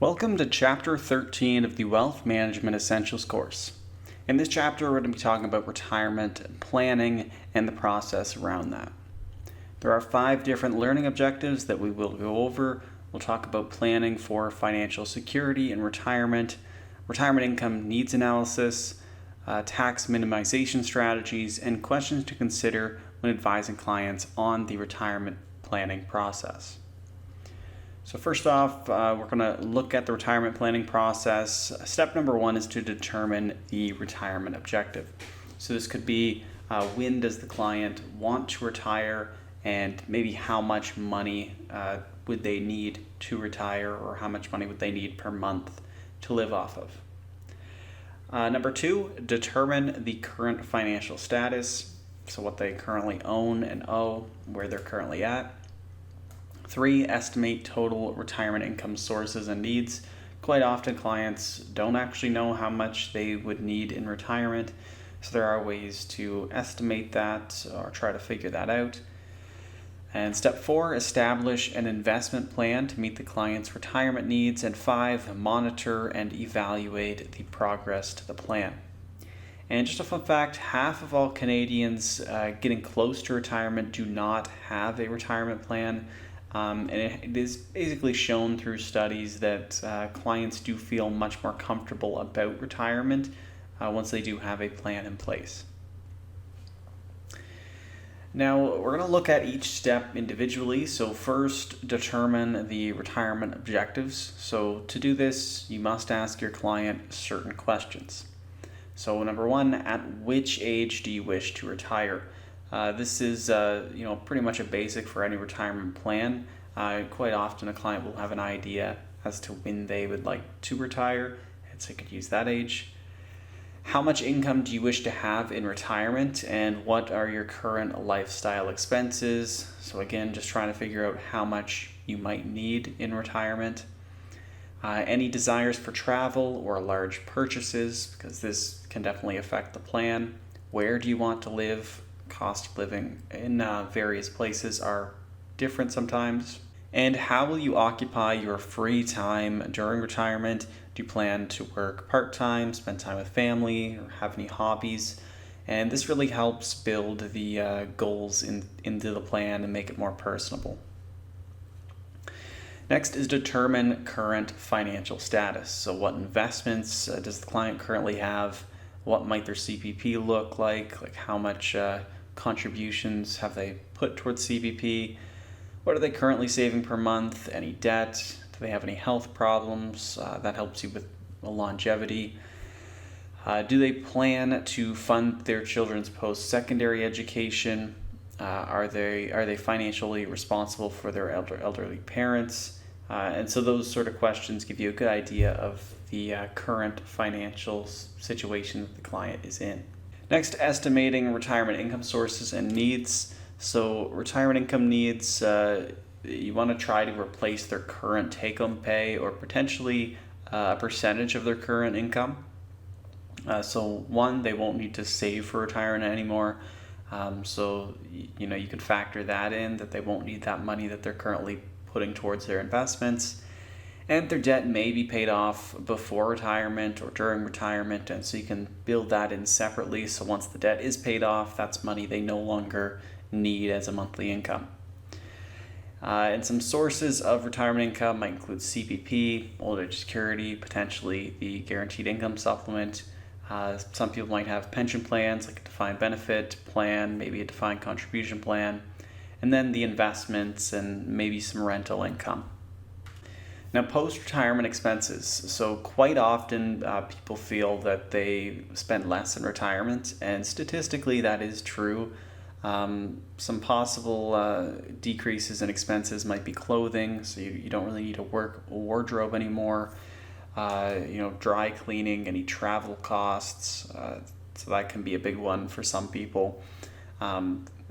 Welcome to Chapter 13 of the Wealth Management Essentials course. In this chapter, we're going to be talking about retirement planning and the process around that. There are 5 different learning objectives that we will go over. We'll talk about planning for financial security and retirement income needs analysis, tax minimization strategies, and questions to consider when advising clients on the retirement planning process. So first off, we're going to look at the retirement planning process. Step number 1 is to determine the retirement objective. So this could be when does the client want to retire, and maybe how much money would they need to retire, or how much money would they need per month to live off of. Number 2, determine the current financial status, so what they currently own and owe, where they're currently at. 3, estimate total retirement income sources and needs. Quite often clients don't actually know how much they would need in retirement, so there are ways to estimate that or try to figure that out. And step 4, establish an investment plan to meet the client's retirement needs. And 5, monitor and evaluate the progress to the plan. And just a fun fact, half of all Canadians getting close to retirement do not have a retirement plan. And it is basically shown through studies that clients do feel much more comfortable about retirement once they do have a plan in place. Now, we're going to look at each step individually. So first, determine the retirement objectives. So to do this, you must ask your client certain questions. So number 1, at which age do you wish to retire? This is pretty much a basic for any retirement plan. Quite often a client will have an idea as to when they would like to retire, and so you could use that age. How much income do you wish to have in retirement, and what are your current lifestyle expenses? So again, just trying to figure out how much you might need in retirement. Any desires for travel or large purchases, because this can definitely affect the plan. Where do you want to live? Cost of living in various places are different sometimes. And how will you occupy your free time during retirement? Do you plan to work part-time, spend time with family, or have any hobbies? And this really helps build the goals into the plan and make it more personable. Next is determine current financial status. So what investments does the client currently have? What might their CPP look like? Like how much contributions have they put towards CPP? What are they currently saving per month? Any debt? Do they have any health problems? That helps you with longevity. Do they plan to fund their children's post-secondary education? Are they financially responsible for their elderly parents? And so those sort of questions give you a good idea of the current financial situation that the client is in. Next, estimating retirement income sources and needs. So retirement income needs, you want to try to replace their current take-home pay or potentially a percentage of their current income. So 1, they won't need to save for retirement anymore. So you could factor that in, that they won't need that money that they're currently putting towards their investments. And their debt may be paid off before retirement or during retirement, and so you can build that in separately. So once the debt is paid off, that's money they no longer need as a monthly income. And some sources of retirement income might include CPP, old age security, potentially the guaranteed income supplement. Some people might have pension plans, like a defined benefit plan, maybe a defined contribution plan, and then the investments and maybe some rental income. Now, post-retirement expenses. So quite often people feel that they spend less in retirement, and statistically that is true. Some possible decreases in expenses might be clothing, so you don't really need a wardrobe anymore. Dry cleaning, any travel costs, so that can be a big one for some people.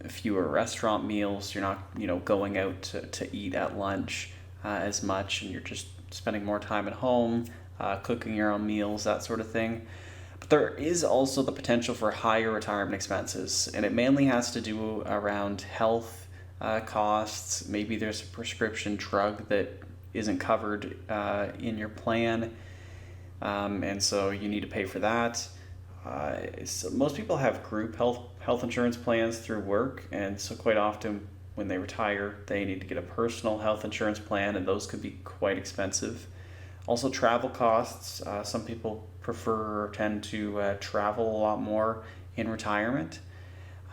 Fewer restaurant meals, you're not going out to eat at lunch as much, and you're just spending more time at home, cooking your own meals, that sort of thing. But there is also the potential for higher retirement expenses, and it mainly has to do around health costs. Maybe there's a prescription drug that isn't covered in your plan, and so you need to pay for that. So most people have group health insurance plans through work, and so quite often when they retire, they need to get a personal health insurance plan, and those could be quite expensive. Also, travel costs. Some people prefer or tend to travel a lot more in retirement.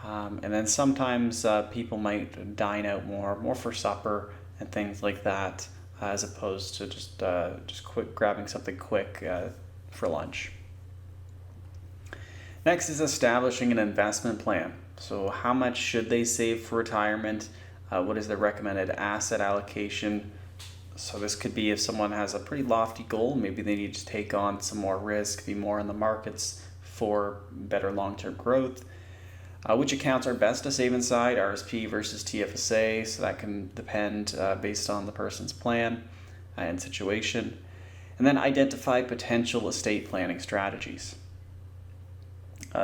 And then sometimes people might dine out more for supper and things like that, as opposed to just grabbing something quick for lunch. Next is establishing an investment plan. So how much should they save for retirement? What is the recommended asset allocation? So this could be if someone has a pretty lofty goal, maybe they need to take on some more risk, be more in the markets for better long-term growth. Which accounts are best to save inside, RSP versus TFSA, so that can depend based on the person's plan and situation. And then identify potential estate planning strategies.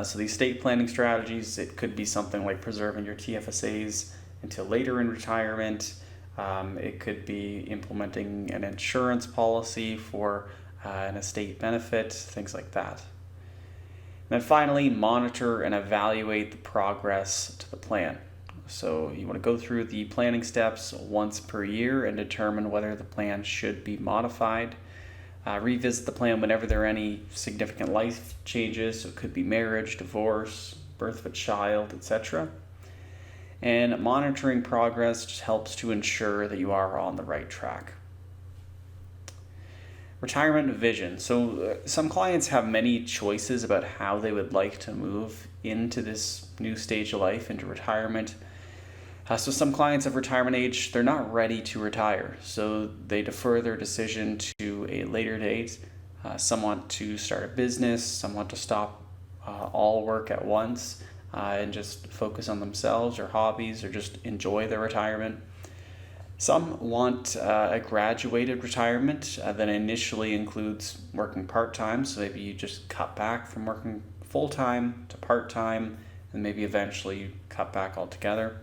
So these estate planning strategies, it could be something like preserving your TFSAs until later in retirement. It could be implementing an insurance policy for an estate benefit, things like that. And then finally, monitor and evaluate the progress to the plan. So you want to go through the planning steps once per year and determine whether the plan should be modified. Revisit the plan whenever there are any significant life changes. So it could be marriage, divorce, birth of a child, etc. And monitoring progress just helps to ensure that you are on the right track. Retirement vision. So some clients have many choices about how they would like to move into this new stage of life, into retirement. So some clients of retirement age, they're not ready to retire, so they defer their decision to a later date. Some want to start a business, some want to stop all work at once and just focus on themselves or hobbies or just enjoy their retirement. Some want a graduated retirement that initially includes working part-time, so maybe you just cut back from working full-time to part-time and maybe eventually you cut back altogether.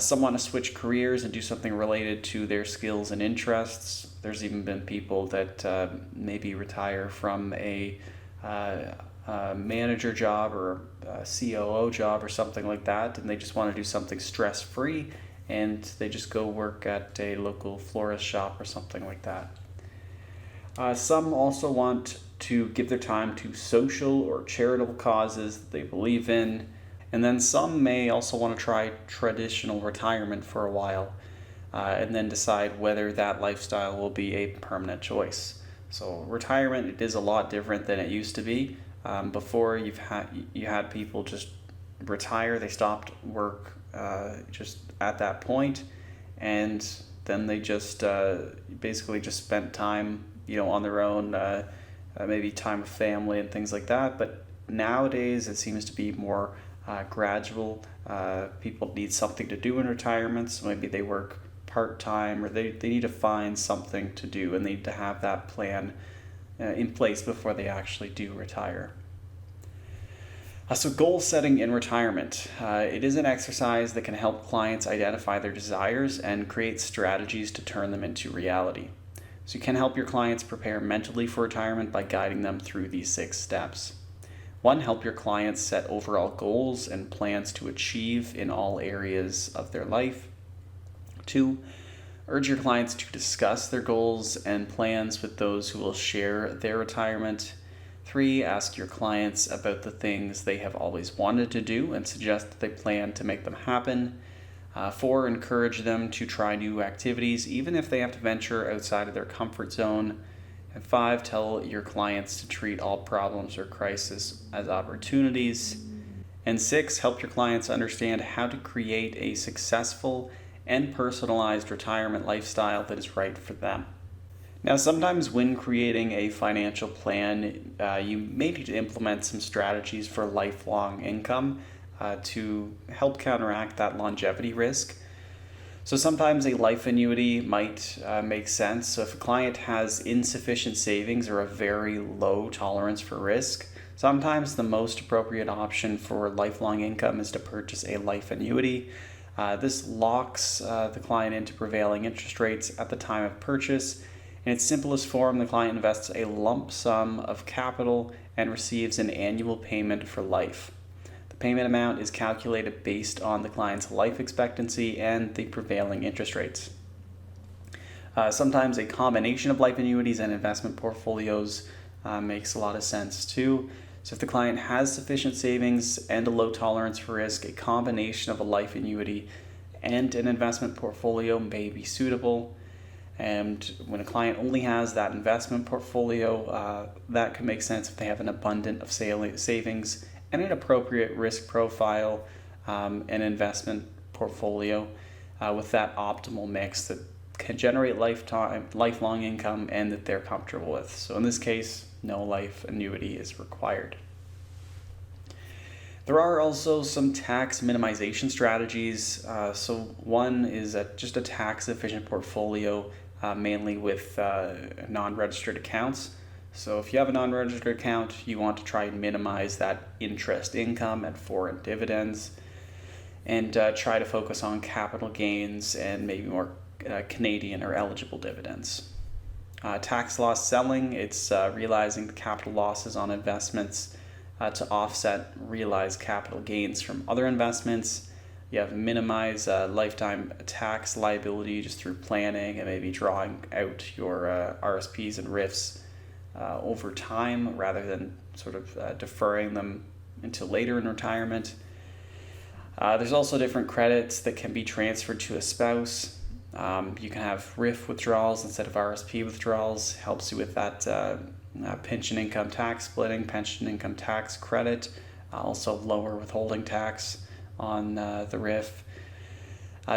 Some want to switch careers and do something related to their skills and interests. There's even been people that maybe retire from a manager job or a COO job or something like that, and they just want to do something stress-free, and they just go work at a local florist shop or something like that. Some also want to give their time to social or charitable causes that they believe in. And then some may also want to try traditional retirement for a while and then decide whether that lifestyle will be a permanent choice. So retirement, it is a lot different than it used to be. Before you had people just retire, they stopped work just at that point, and then they just basically just spent time on their own, maybe time with family and things like that. But nowadays it seems to be more gradual. People need something to do in retirement, so maybe they work part-time or they need to find something to do and they need to have that plan in place before they actually do retire. So goal setting in retirement. It is an exercise that can help clients identify their desires and create strategies to turn them into reality. So you can help your clients prepare mentally for retirement by guiding them through these 6 steps. 1, help your clients set overall goals and plans to achieve in all areas of their life. 2, urge your clients to discuss their goals and plans with those who will share their retirement. 3, ask your clients about the things they have always wanted to do and suggest that they plan to make them happen. 4, encourage them to try new activities, even if they have to venture outside of their comfort zone. And 5, tell your clients to treat all problems or crises as opportunities. And 6, help your clients understand how to create a successful and personalized retirement lifestyle that is right for them. Now, sometimes when creating a financial plan, you may need to implement some strategies for lifelong income to help counteract that longevity risk. So sometimes a life annuity might make sense. So if a client has insufficient savings or a very low tolerance for risk, sometimes the most appropriate option for lifelong income is to purchase a life annuity. This locks the client into prevailing interest rates at the time of purchase. In its simplest form, the client invests a lump sum of capital and receives an annual payment for life. The payment amount is calculated based on the client's life expectancy and the prevailing interest rates. Sometimes a combination of life annuities and investment portfolios makes a lot of sense too. So if the client has sufficient savings and a low tolerance for risk, a combination of a life annuity and an investment portfolio may be suitable. And when a client only has that investment portfolio, that could make sense if they have an abundance of savings and an appropriate risk profile, and investment portfolio with that optimal mix that can generate lifelong income and that they're comfortable with. So in this case, no life annuity is required. There are also some tax minimization strategies. So one is just a tax efficient portfolio, mainly with non-registered accounts. So if you have a non-registered account, you want to try and minimize that interest income and foreign dividends, and try to focus on capital gains and maybe more Canadian or eligible dividends. Tax loss selling, it's realizing the capital losses on investments to offset realized capital gains from other investments. You have minimize lifetime tax liability just through planning and maybe drawing out your RSPs and RIFs over time rather than sort of deferring them until later in retirement. There's also different credits that can be transferred to a spouse. You can have RIF withdrawals instead of RSP withdrawals. Helps you with that pension income tax splitting, pension income tax credit, also lower withholding tax on the RIF.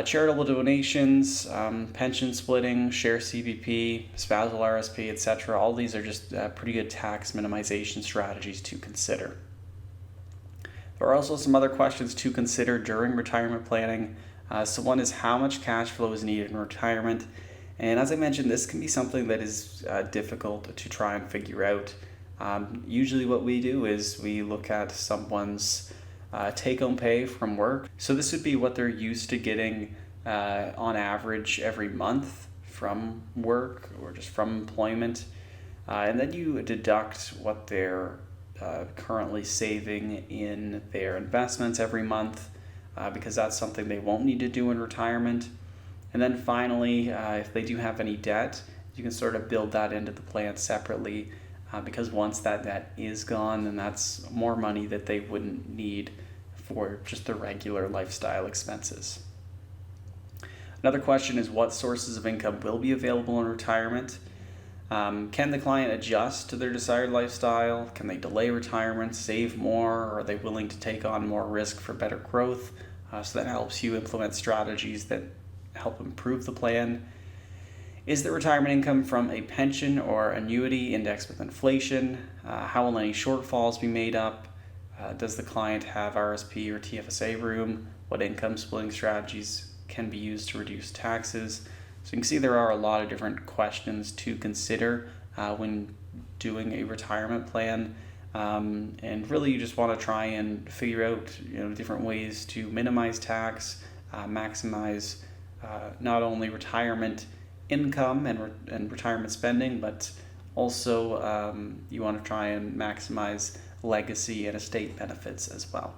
Charitable donations, pension splitting, share CPP, spousal RSP, etc. All these are just pretty good tax minimization strategies to consider. There are also some other questions to consider during retirement planning. So one is how much cash flow is needed in retirement. And as I mentioned, this can be something that is difficult to try and figure out. Usually what we do is we look at someone's take-home pay from work. So this would be what they're used to getting on average every month from work or just from employment. And then you deduct what they're currently saving in their investments every month, because that's something they won't need to do in retirement. And then finally, if they do have any debt, you can sort of build that into the plan separately, because once that debt is gone, then that's more money that they wouldn't need for just the regular lifestyle expenses. Another question is what sources of income will be available in retirement? Can the client adjust to their desired lifestyle? Can they delay retirement, save more? Or are they willing to take on more risk for better growth? So that helps you implement strategies that help improve the plan. Is the retirement income from a pension or annuity indexed with inflation? How will any shortfalls be made up? Does the client have RSP or TFSA room? What income splitting strategies can be used to reduce taxes? So you can see there are a lot of different questions to consider when doing a retirement plan. And really you just want to try and figure out different ways to minimize tax, maximize not only retirement income and retirement spending, but also you want to try and maximize legacy and estate benefits as well.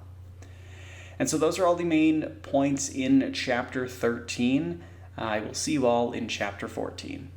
And so those are all the main points in Chapter 13. I will see you all in Chapter 14.